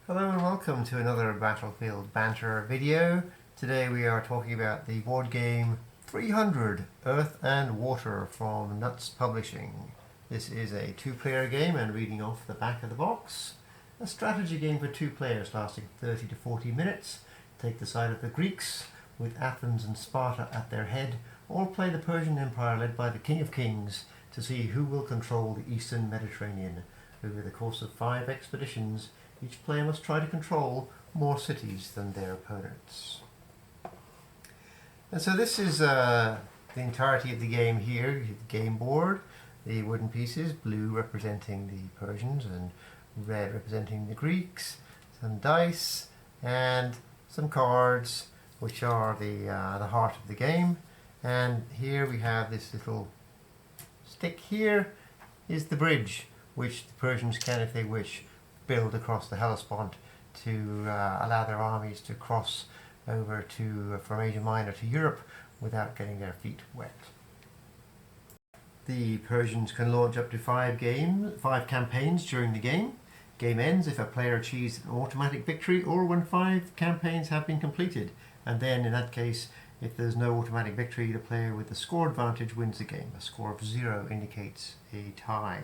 Hello and welcome to another Battlefield Banter video. Today we are talking about the board game 300 Earth and Water from Nuts Publishing. This is a two-player game, and reading off the back of the box, a strategy game for two players lasting 30 to 40 minutes. Take the side of the Greeks with Athens and Sparta at their head, or play the Persian Empire led by the King of Kings to see who will control the Eastern Mediterranean. Over the course of 5 expeditions, each player must try to control more cities than their opponents. And so this is the entirety of the game here. You have the game board, the wooden pieces, blue representing the Persians and red representing the Greeks, some dice and some cards, which are the heart of the game. And here we have this little stick here is the bridge, which the Persians can, if they wish, build across the Hellespont to allow their armies to cross over from Asia Minor to Europe without getting their feet wet. The Persians can launch up to 5 campaigns during the game. Game ends if a player achieves an automatic victory or when 5 campaigns have been completed, and then in that case, if there's no automatic victory, the player with the score advantage wins the game. A score of 0 indicates a tie.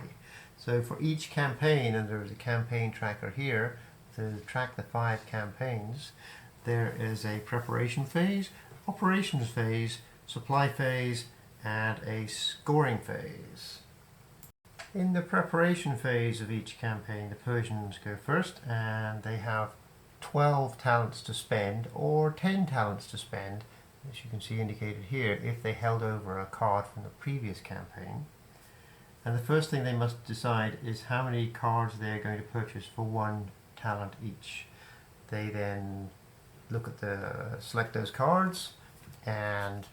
So for each campaign, and there is a campaign tracker here to track the 5 campaigns, there is a preparation phase, operations phase, supply phase, and a scoring phase. In the preparation phase of each campaign, the Persians go first, and they have 12 talents to spend, or 10 talents to spend, as you can see indicated here, if they held over a card from the previous campaign. And the first thing they must decide is how many cards they're going to purchase for 1 talent each. They then select those cards and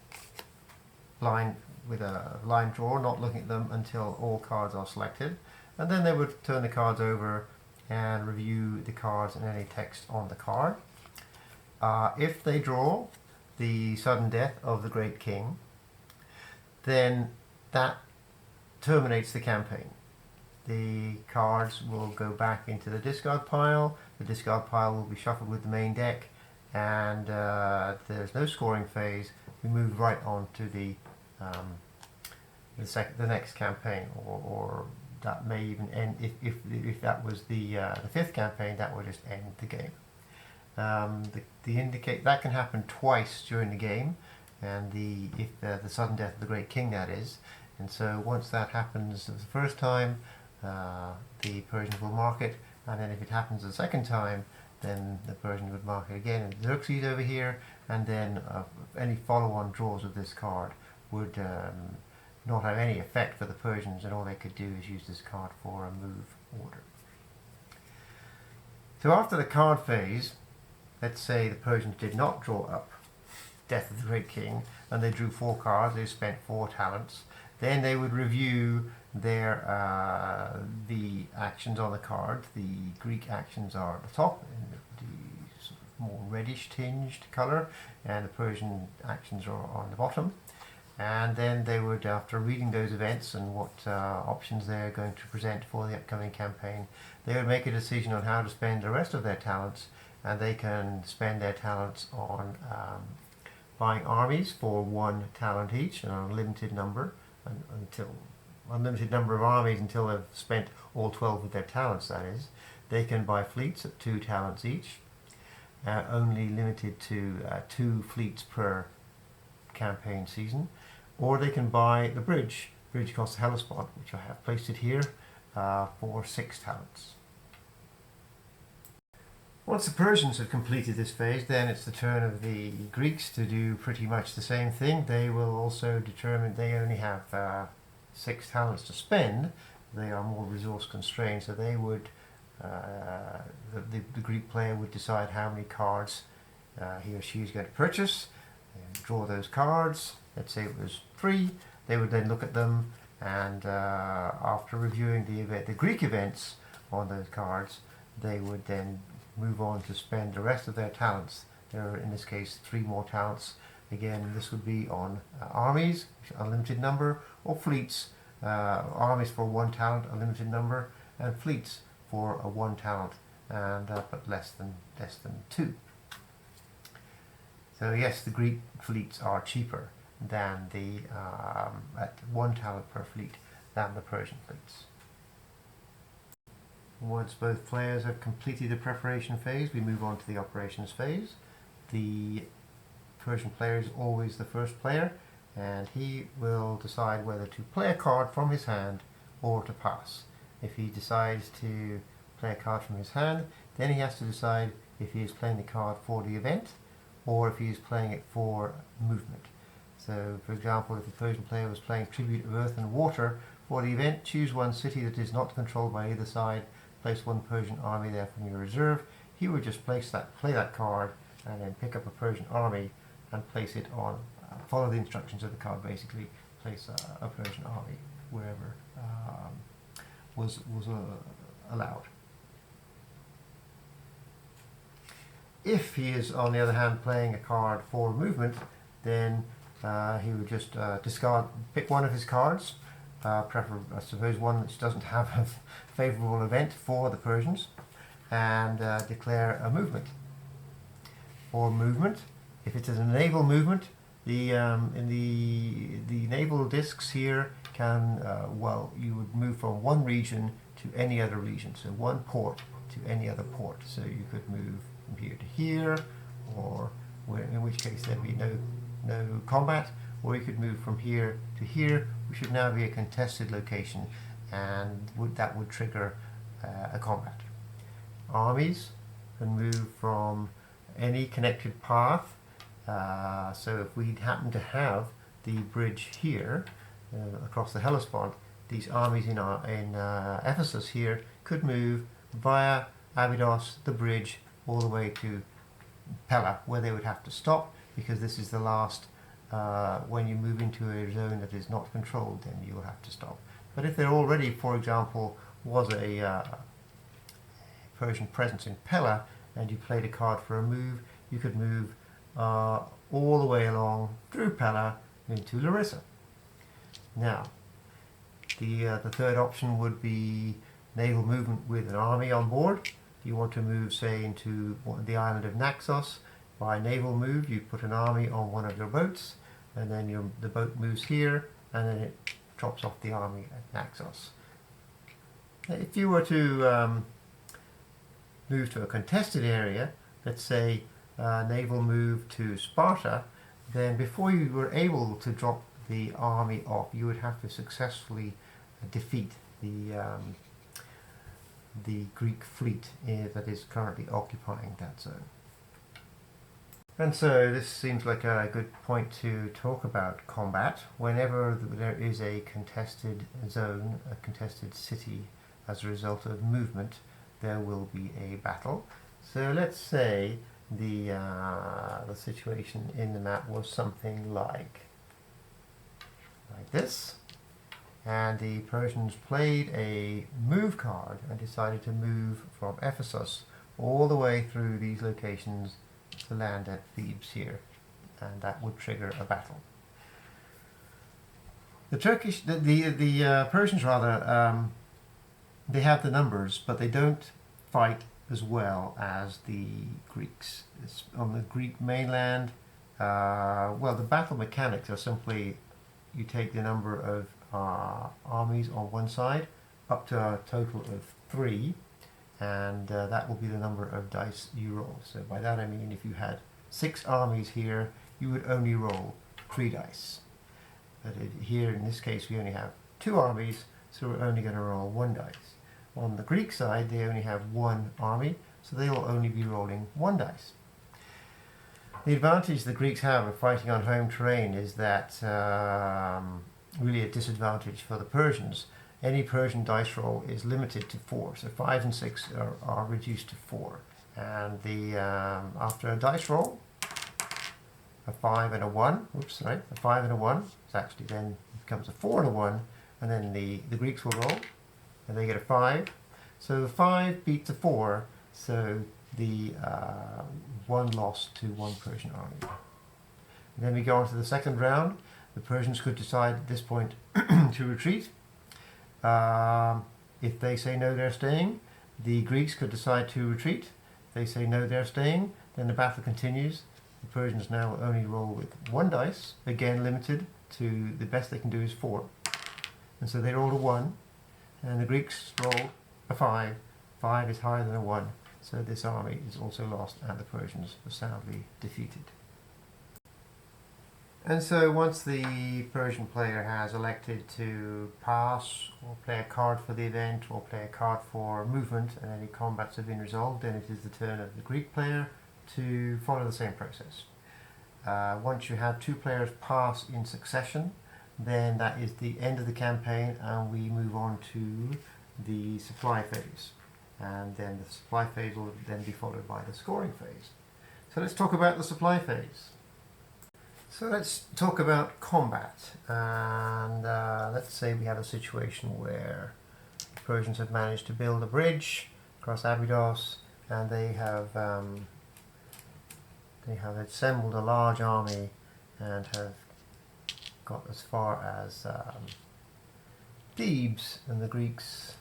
with a blind draw, not looking at them until all cards are selected. And then they would turn the cards over and review the cards and any text on the card. If they draw the sudden death of the Great King, then that terminates the campaign. The cards will go back into the discard pile. The discard pile will be shuffled with the main deck, and there's no scoring phase. We move right on to the next campaign, or that may even end if that was the 5th campaign. That would just end the game. That can happen twice during the game, and if the sudden death of the Great King, that is. And so once that happens the first time, the Persians will mark it, and then if it happens the second time, then the Persians would mark it again. And Xerxes over here, and then any follow-on draws of this card would not have any effect for the Persians, and all they could do is use this card for a move order. So after the card phase, let's say the Persians did not draw up Death of the Great King, and they drew 4 cards, they spent 4 talents. Then they would review the actions on the card. The Greek actions are at the top in the sort of more reddish tinged colour, and the Persian actions are on the bottom. And then they would, after reading those events and what options they're going to present for the upcoming campaign, they would make a decision on how to spend the rest of their talents, and they can spend their talents on buying armies for 1 talent each, an unlimited number of armies until they've spent all 12 of their talents, that is. They can buy fleets at 2 talents each, only limited to 2 fleets per campaign season. Or they can buy the bridge across the Hellespont, which I have placed it here, for 6 talents. Once the Persians have completed this phase, then it's the turn of the Greeks to do pretty much the same thing. They will also determine they only have 6 talents to spend. They are more resource constrained, so they would the Greek player would decide how many cards he or she is going to purchase, and draw those cards. Let's say it was 3. They would then look at them, and after reviewing the Greek events on those cards, they would then move on to spend the rest of their talents. There are, in this case, 3 more talents. Again, this would be on armies, unlimited number, or fleets. Armies for 1 talent, a limited number, and fleets for a 1 talent, and but less than 2. So yes, the Greek fleets are cheaper than the at 1 talent per fleet than the Persian fleets. Once both players have completed the preparation phase, we move on to the operations phase. The Persian player is always the first player, and he will decide whether to play a card from his hand or to pass. If he decides to play a card from his hand, then he has to decide if he is playing the card for the event or if he is playing it for movement. So, for example, if the Persian player was playing Tribute of Earth and Water for the event, choose one city that is not controlled by either side, place 1 Persian army there from your reserve. He would just play that card and then pick up a Persian army and place it on, follow the instructions of the card basically, place a Persian army wherever was allowed. If he is, on the other hand, playing a card for movement, then he would just pick one of his cards, I suppose one which doesn't have a favourable event for the Persians, and declare a movement. For movement, if it is a naval movement, the naval discs here can, you would move from one region to any other region, so one port to any other port. So you could move from here to here, or in which case there'd be no combat, or you could move from here to here, which would now be a contested location, and that would trigger a combat. Armies can move from any connected path, so if we happen to have the bridge here across the Hellespont, these armies in Ephesus here could move via Abydos, the bridge, all the way to Pella, where they would have to stop, because this is the last, when you move into a zone that is not controlled, then you will have to stop. But if there already, for example, was a Persian presence in Pella, and you played a card for a move, you could move all the way along through Pella into Larissa. Now, the third option would be naval movement with an army on board. You want to move, say, into the island of Naxos. By naval move, you put an army on one of your boats, and then the boat moves here, and then it drops off the army at Naxos. If you were to move to a contested area, let's say naval move to Sparta, then before you were able to drop the army off, you would have to successfully defeat the Greek fleet that is currently occupying that zone. And so this seems like a good point to talk about combat. Whenever there is a contested zone, a contested city, as a result of movement, there will be a battle. So let's say the situation in the map was something like this, and the Persians played a move card and decided to move from Ephesus all the way through these locations to land at Thebes here, and that would trigger a battle. The Persians rather, they have the numbers, but they don't fight as well as the Greeks. On the Greek mainland, the battle mechanics are simply you take the number of armies on one side up to a total of 3, and that will be the number of dice you roll. So by that I mean if you had 6 armies here, you would only roll 3 dice. But here in this case we only have 2 armies, so we're only going to roll 1 dice. On the Greek side they only have 1 army, so they will only be rolling 1 dice. The advantage the Greeks have of fighting on home terrain is that really a disadvantage for the Persians. Any Persian dice roll is limited to 4, so 5 and 6 are reduced to 4. And after a dice roll, a 5 and a 1, a 5 and a 1, it actually then becomes a 4 and a 1, and then the Greeks will roll, and they get a 5. So 5 beats a 4, so the 1 lost to 1 Persian army. And then we go on to the second round. The Persians could decide at this point to retreat. If they say no, they're staying, The Greeks could decide to retreat. They say no, they're staying. Then the battle continues. The Persians now will only roll with 1 dice, again limited to the best they can do is 4. And so they rolled a 1, and the Greeks rolled a 5. 5 is higher than a 1, so this army is also lost and the Persians were soundly defeated. And so once the Persian player has elected to pass or play a card for the event or play a card for movement and any combats have been resolved, then it is the turn of the Greek player to follow the same process. Once you have 2 players pass in succession, then that is the end of the campaign and we move on to the supply phase. And then the supply phase will then be followed by the scoring phase. So let's talk about the supply phase. So let's talk about combat, and let's say we have a situation where the Persians have managed to build a bridge across Abydos, and they have assembled a large army and have got as far as Thebes, and the Greeks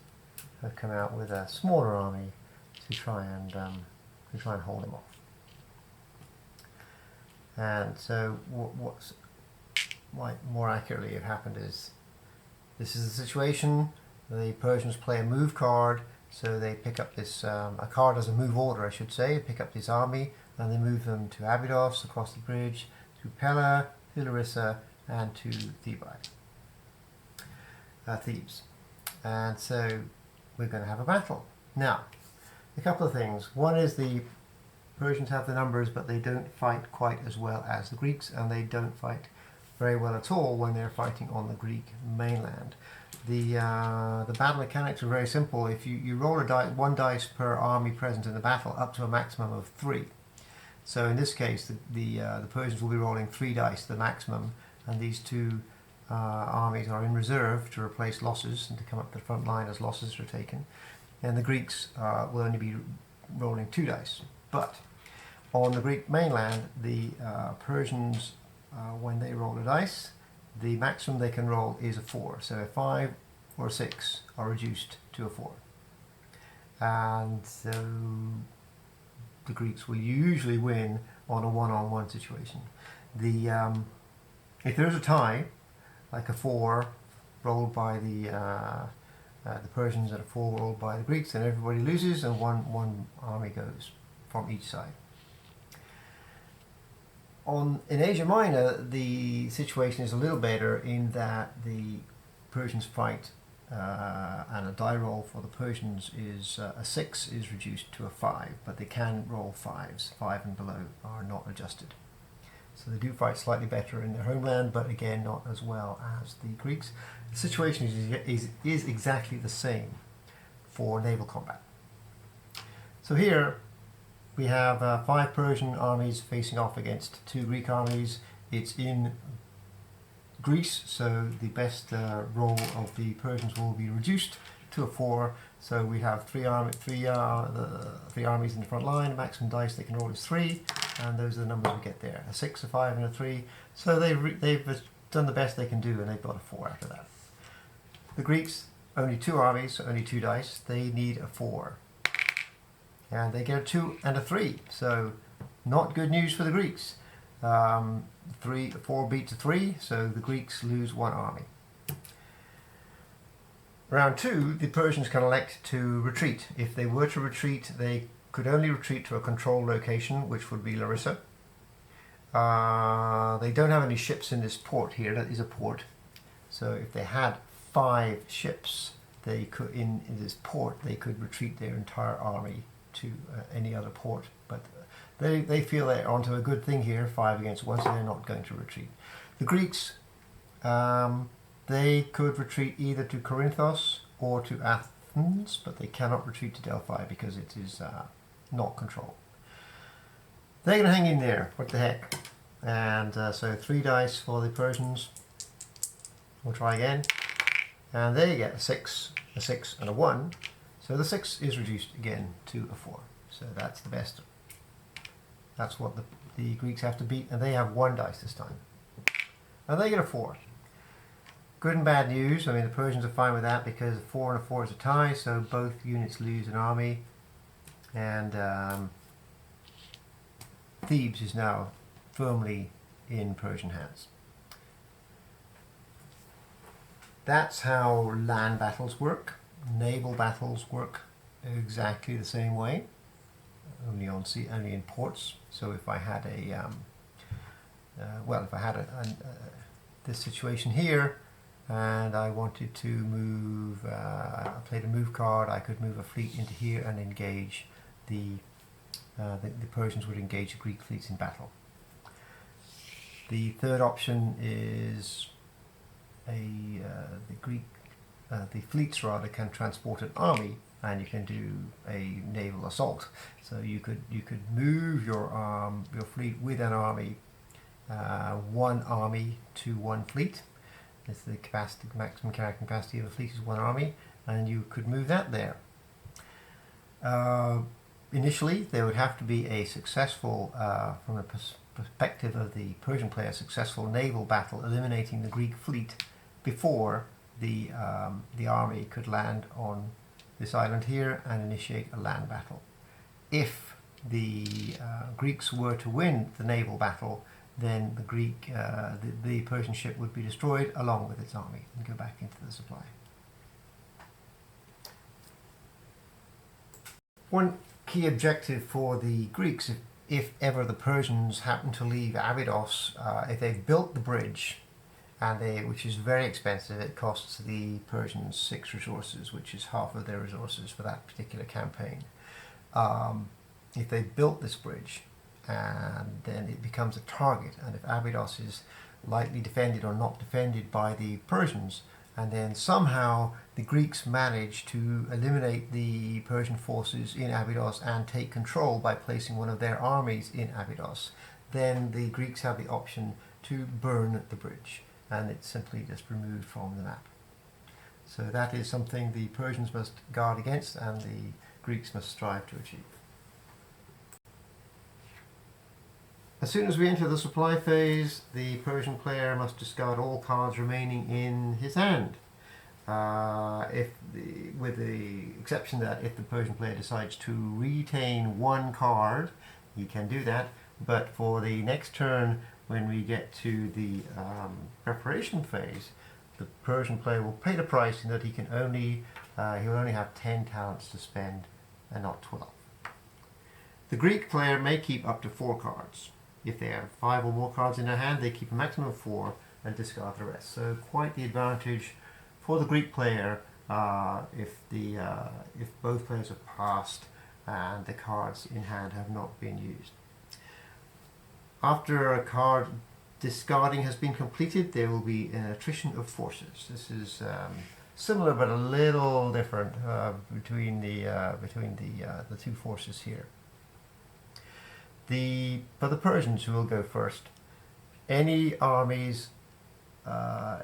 have come out with a smaller army to try and hold them off. And so what might more accurately have happened is, this is the situation, the Persians play a move card, so they pick up this, a card as a move order I should say, pick up this army and they move them to Abydos, across the bridge, to Pella, to Larissa and to Thebes. And so we're going to have a battle. Now, a couple of things. One is the Persians have the numbers, but they don't fight quite as well as the Greeks, and they don't fight very well at all when they're fighting on the Greek mainland. The battle mechanics are very simple. If you roll one dice per army present in the battle, up to a maximum of 3. So in this case, the Persians will be rolling 3 dice, the maximum, and these 2 armies are in reserve to replace losses and to come up the front line as losses are taken. And the Greeks will only be rolling 2 dice. But on the Greek mainland, the Persians, when they roll a dice, the maximum they can roll is a 4. So a 5 or a 6 are reduced to a 4. And so the Greeks will usually win on a one-on-one situation. If there's a tie, like a 4 rolled by the Persians and a 4 rolled by the Greeks, then everybody loses and one army goes from each side. In Asia Minor, the situation is a little better in that the Persians fight and a die roll for the Persians is a 6 is reduced to a 5, but they can roll 5s. 5 and below are not adjusted. So they do fight slightly better in their homeland, but again not as well as the Greeks. The situation is exactly the same for naval combat. So here we have 5 Persian armies facing off against 2 Greek armies. It's in Greece, so the best roll of the Persians will be reduced to a 4. So we have three armies in the front line. Maximum dice they can roll is 3, and those are the numbers we get there: a 6, a 5, and a 3. So they've done the best they can do, and they've got a 4 after that. The Greeks, only 2 armies, so only 2 dice. They need a 4. And they get a 2 and a 3, so not good news for the Greeks. 4 beats a 3, so the Greeks lose 1 army. Round 2, the Persians can elect to retreat. If they were to retreat, they could only retreat to a controlled location, which would be Larissa. They don't have any ships in this port here. That is a port. So if they had 5 ships, they could in this port they could retreat their entire army to any other port, but they feel they're onto a good thing here, 5 against 1, so they're not going to retreat. The Greeks, they could retreat either to Corinthos or to Athens, but they cannot retreat to Delphi because it is not controlled. They're going to hang in there, what the heck. And so 3 dice for the Persians. We'll try again. And there you get a 6, and a 1. So the 6 is reduced again to a 4. So that's the best. That's what the Greeks have to beat, and they have 1 dice this time. And they get a 4. Good and bad news. I mean, the Persians are fine with that because 4 and a 4 is a tie, so both units lose an army, and Thebes is now firmly in Persian hands. That's how land battles work. Naval battles work exactly the same way, only in ports. So if I had this situation here, and I wanted to move, I played a move card, I could move a fleet into here and engage the Persians would engage the Greek fleets in battle. The third option is the fleets rather can transport an army, and you can do a naval assault. So you could move your fleet with an army, one army to one fleet. That's the capacity, maximum carrying capacity of a fleet is one army, and you could move that there. Initially, there would have to be a successful, from the perspective of the Persian player, successful naval battle eliminating the Greek fleet before the army could land on this island here and initiate a land battle. If the Greeks were to win the naval battle, then the Persian ship would be destroyed along with its army and go back into the supply. One key objective for the Greeks, if ever the Persians happen to leave Abydos, if they've built the bridge, which is very expensive, it costs the Persians 6 resources, which is half of their resources for that particular campaign. If they built this bridge, and then it becomes a target, and if Abydos is lightly defended or not defended by the Persians, and then somehow the Greeks manage to eliminate the Persian forces in Abydos and take control by placing one of their armies in Abydos, then the Greeks have the option to burn the bridge, and it's simply just removed from the map. So that is something the Persians must guard against and the Greeks must strive to achieve. As soon as we enter the supply phase, the Persian player must discard all cards remaining in his hand. With the exception that if the Persian player decides to retain one card, he can do that. But for the next turn, when we get to the preparation phase, the Persian player will pay the price in that he will only have 10 talents to spend and not 12. The Greek player may keep up to 4 cards. If they have 5 or more cards in their hand, they keep a maximum of 4 and discard the rest. So quite the advantage for the Greek player if both players have passed and the cards in hand have not been used. After a card discarding has been completed, there will be an attrition of forces. This is similar but a little different between the two forces here. For the Persians, who will go first, any armies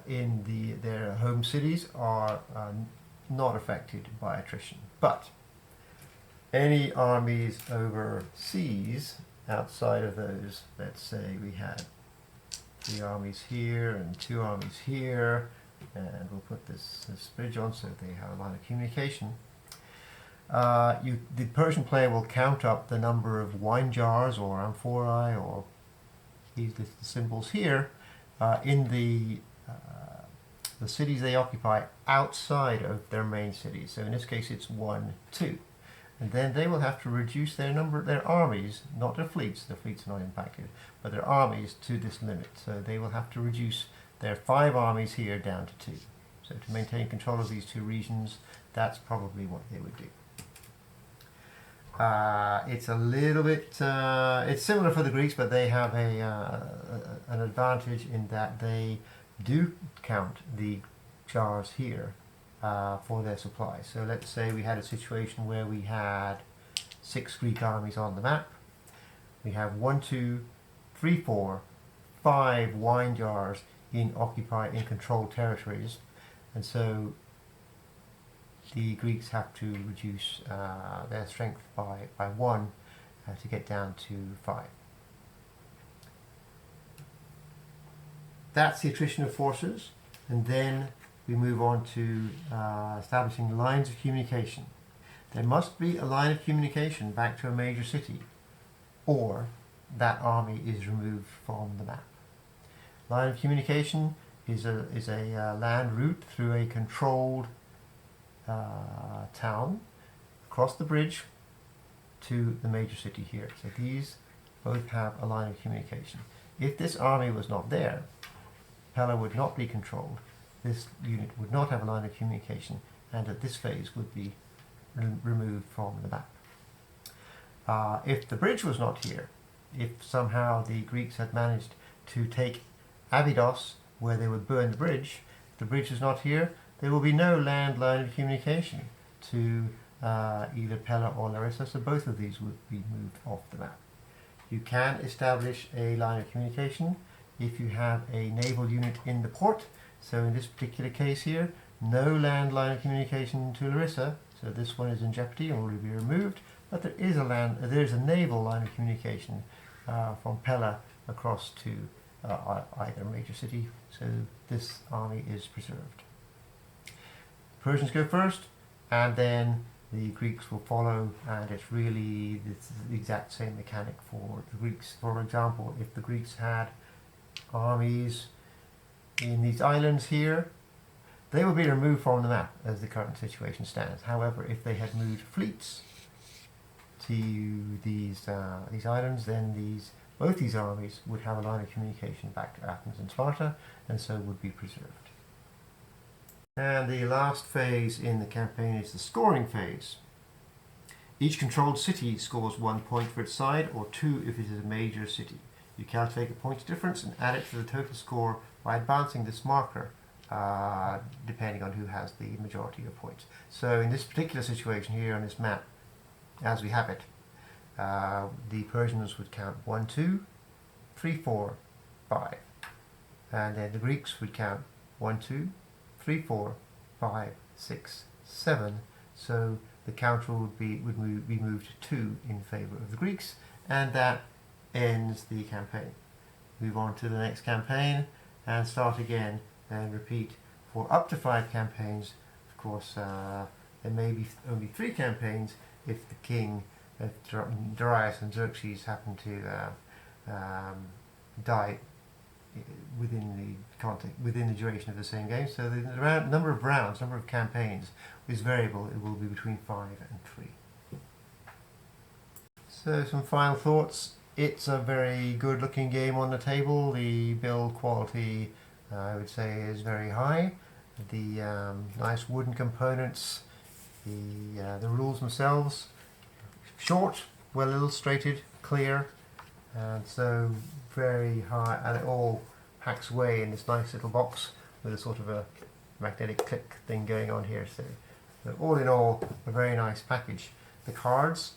in their home cities are not affected by attrition. But any armies overseas, outside of those, let's say we had 3 armies here and 2 armies here, and we'll put this bridge on so they have a line of communication. The Persian player will count up the number of wine jars or amphorae or these little symbols here in the cities they occupy outside of their main cities. So in this case it's 1, 2. And then they will have to reduce their armies, not their fleets are not impacted, but their armies to this limit. So they will have to reduce their 5 armies here down to 2. So to maintain control of these 2 regions, that's probably what they would do. It's a little bit, it's similar for the Greeks, but they have an advantage in that they do count the jars here for their supply. So let's say we had a situation where we had 6 Greek armies on the map. We have 1, 2, 3, 4, 5 wine jars in controlled territories, and so the Greeks have to reduce their strength by 1 to get down to 5. That's the attrition of forces. And then we move on to establishing lines of communication. There must be a line of communication back to a major city, or that army is removed from the map. Line of communication is a land route through a controlled town across the bridge to the major city here. So these both have a line of communication. If this army was not there, Pella would not be controlled. This unit would not have a line of communication, and at this phase would be removed from the map. If the bridge was not here, if somehow the Greeks had managed to take Abydos, where they would burn the bridge is not here, there will be no land line of communication to either Pella or Larissa, so both of these would be moved off the map. You can establish a line of communication if you have a naval unit in the port. So in this particular case here, no land line of communication to Larissa, so this one is in jeopardy and will be removed, but there is a naval line of communication from Pella across to either major city, so this army is preserved. Persians go first, and then the Greeks will follow, and it's really the exact same mechanic for the Greeks. For example, if the Greeks had armies in these islands here, they will be removed from the map as the current situation stands. However, if they had moved fleets to these islands, then both these armies would have a line of communication back to Athens and Sparta, and so would be preserved. And the last phase in the campaign is the scoring phase. Each controlled city scores 1 point for its side, or 2 if it is a major city. You calculate the points difference and add it to the total score by advancing this marker, depending on who has the majority of points. So in this particular situation here on this map, as we have it, the Persians would count 1, 2, 3, 4, 5. And then the Greeks would count 1, 2, 3, 4, 5, 6, 7. So the counter would be moved to 2 in favor of the Greeks, and that ends the campaign. Move on to the next campaign and start again and repeat for up to 5 campaigns. Of course, there may be only 3 campaigns if the king, Darius and Xerxes, happen to die within the duration of the same game. So the number of rounds, number of campaigns is variable. It will be between 5 and 3. So some final thoughts. It's a very good looking game on the table. The build quality, I would say, is very high. The nice wooden components, the rules themselves, short, well illustrated, clear, and so very high, and it all packs away in this nice little box with a sort of a magnetic click thing going on here. So all in all, a very nice package. The cards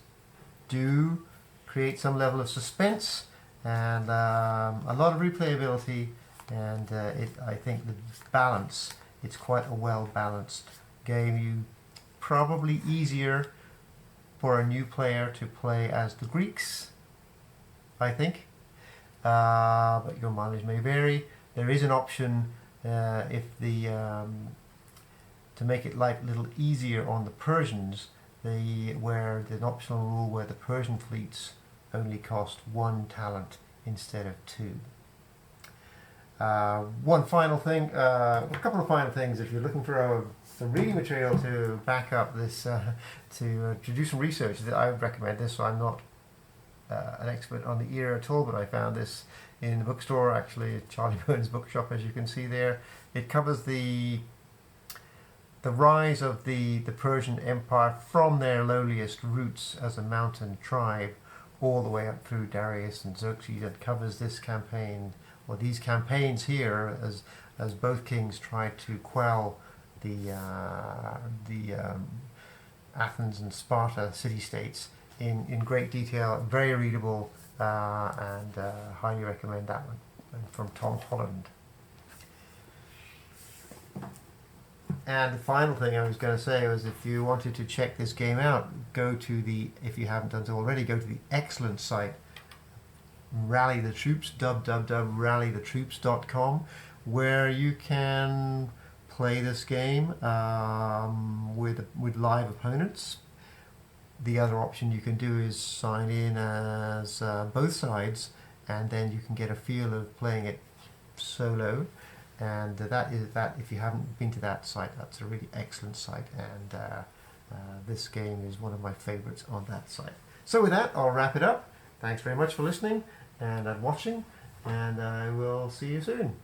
do create some level of suspense and a lot of replayability, and I think the balance, it's quite a well balanced game. You probably easier for a new player to play as the Greeks, I think, but your mileage may vary. There is an option to make it life a little easier on the Persians, where there's an optional rule where the Persian fleets only cost 1 talent instead of 2. One final thing, a couple of final things. If you're looking for some reading material to back up this, to do some research, I would recommend this. So I'm not an expert on the era at all, but I found this in the bookstore, actually, Charlie Bone's bookshop, as you can see there. It covers the rise of the Persian Empire from their lowliest roots as a mountain tribe all the way up through Darius and Xerxes. It covers this campaign, or these campaigns here, as both kings tried to quell the Athens and Sparta city-states in great detail, very readable, and highly recommend that one, from Tom Holland. And the final thing I was going to say was, if you wanted to check this game out, if you haven't done so already, go to the excellent site Rally the Troops, www.rallythetroops.com, where you can play this game with live opponents. The other option you can do is sign in as both sides, and then you can get a feel of playing it solo. And that if you haven't been to that site, that's a really excellent site, and this game is one of my favorites on that site. So with that, I'll wrap it up. Thanks very much for listening and watching, and I will see you soon.